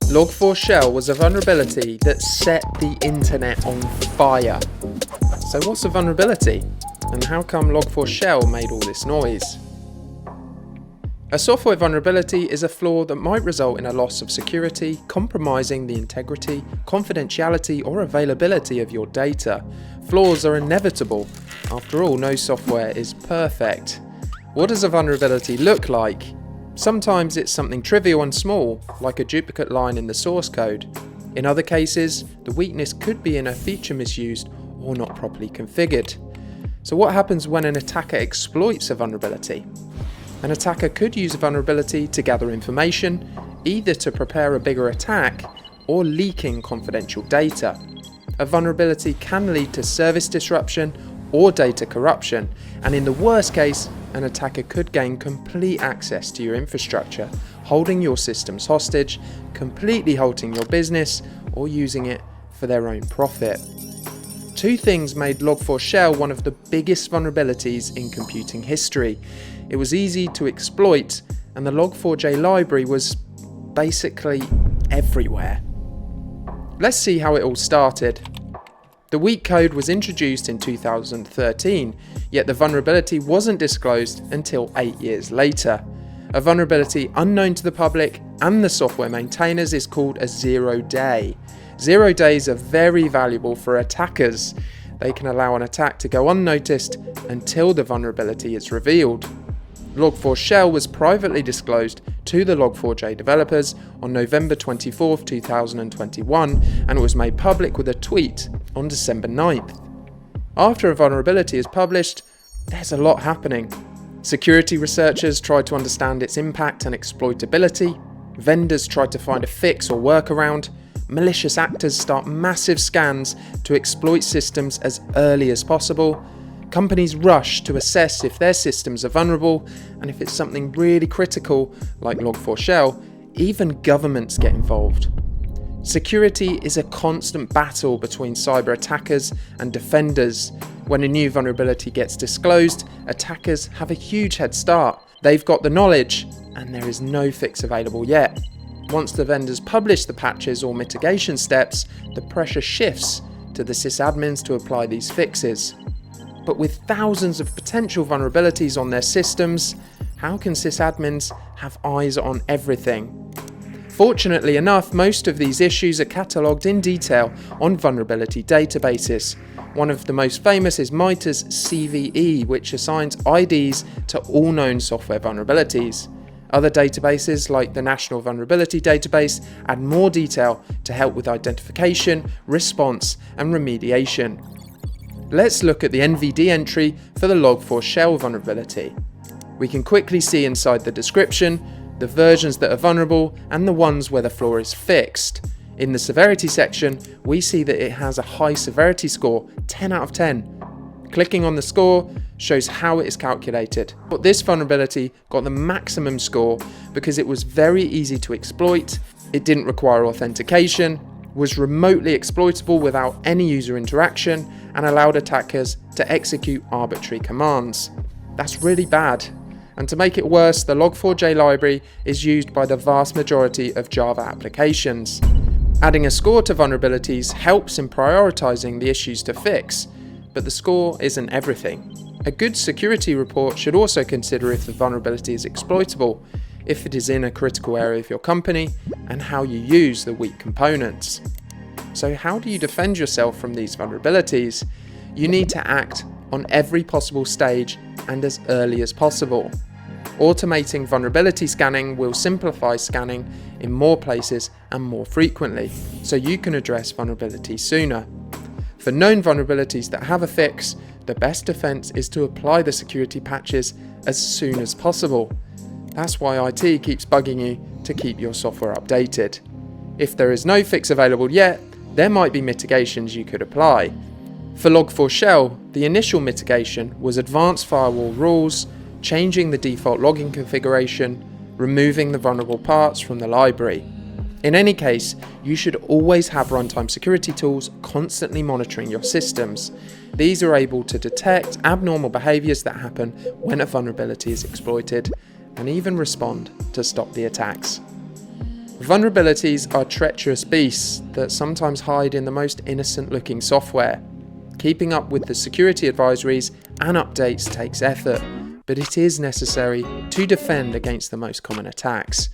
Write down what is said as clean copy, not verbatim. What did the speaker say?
Log4Shell was a vulnerability that set the internet on fire. So what's a vulnerability? And how come Log4Shell made all this noise? A software vulnerability is a flaw that might result in a loss of security, compromising the integrity, confidentiality, or availability of your data. Flaws are inevitable. After all, no software is perfect. What does a vulnerability look like? Sometimes it's something trivial and small, like a duplicate line in the source code. In other cases, the weakness could be in a feature misused or not properly configured. So what happens when an attacker exploits a vulnerability? An attacker could use a vulnerability to gather information, either to prepare a bigger attack or leaking confidential data. A vulnerability can lead to service disruption or data corruption, and in the worst case, an attacker could gain complete access to your infrastructure, holding your systems hostage, completely halting your business, or using it for their own profit. Two things made Log4Shell one of the biggest vulnerabilities in computing history. It was easy to exploit, and the Log4j library was basically everywhere. Let's see how it all started. The weak code was introduced in 2013, yet the vulnerability wasn't disclosed until 8 years later. A vulnerability unknown to the public and the software maintainers is called a 0-day. 0 days are very valuable for attackers. They can allow an attack to go unnoticed until the vulnerability is revealed. Log4Shell was privately disclosed to the Log4j developers on November 24, 2021, and it was made public with a tweet on December 9th. After a vulnerability is published, there's a lot happening. Security researchers try to understand its impact and exploitability. Vendors try to find a fix or workaround. Malicious actors start massive scans to exploit systems as early as possible. Companies rush to assess if their systems are vulnerable, and if it's something really critical, like Log4Shell, even governments get involved. Security is a constant battle between cyber attackers and defenders. When a new vulnerability gets disclosed, attackers have a huge head start. They've got the knowledge, and there is no fix available yet. Once the vendors publish the patches or mitigation steps, the pressure shifts to the sysadmins to apply these fixes. But with thousands of potential vulnerabilities on their systems, how can sysadmins have eyes on everything? Fortunately enough, most of these issues are catalogued in detail on vulnerability databases. One of the most famous is MITRE's CVE, which assigns IDs to all known software vulnerabilities. Other databases, like the National Vulnerability Database, add more detail to help with identification, response, and remediation. Let's look at the NVD entry for the Log4Shell vulnerability. We can quickly see inside the description the versions that are vulnerable and the ones where the flaw is fixed. In the severity section, we see that it has a high severity score, 10 out of 10. Clicking on the score shows how it is calculated. But this vulnerability got the maximum score because it was very easy to exploit, it didn't require authentication, was remotely exploitable without any user interaction, and allowed attackers to execute arbitrary commands. That's really bad. And to make it worse, the Log4j library is used by the vast majority of Java applications. Adding a score to vulnerabilities helps in prioritizing the issues to fix, but the score isn't everything. A good security report should also consider if the vulnerability is exploitable, if it is in a critical area of your company, and how you use the weak components. So how do you defend yourself from these vulnerabilities? You need to act on every possible stage and as early as possible. Automating vulnerability scanning will simplify scanning in more places and more frequently, so you can address vulnerabilities sooner. For known vulnerabilities that have a fix, the best defense is to apply the security patches as soon as possible. That's why IT keeps bugging you to keep your software updated. If there is no fix available yet, there might be mitigations you could apply. For Log4Shell, the initial mitigation was advanced firewall rules, changing the default logging configuration, removing the vulnerable parts from the library. In any case, you should always have runtime security tools constantly monitoring your systems. These are able to detect abnormal behaviors that happen when a vulnerability is exploited, and even respond to stop the attacks. Vulnerabilities are treacherous beasts that sometimes hide in the most innocent looking software. Keeping up with the security advisories and updates takes effort, but it is necessary to defend against the most common attacks.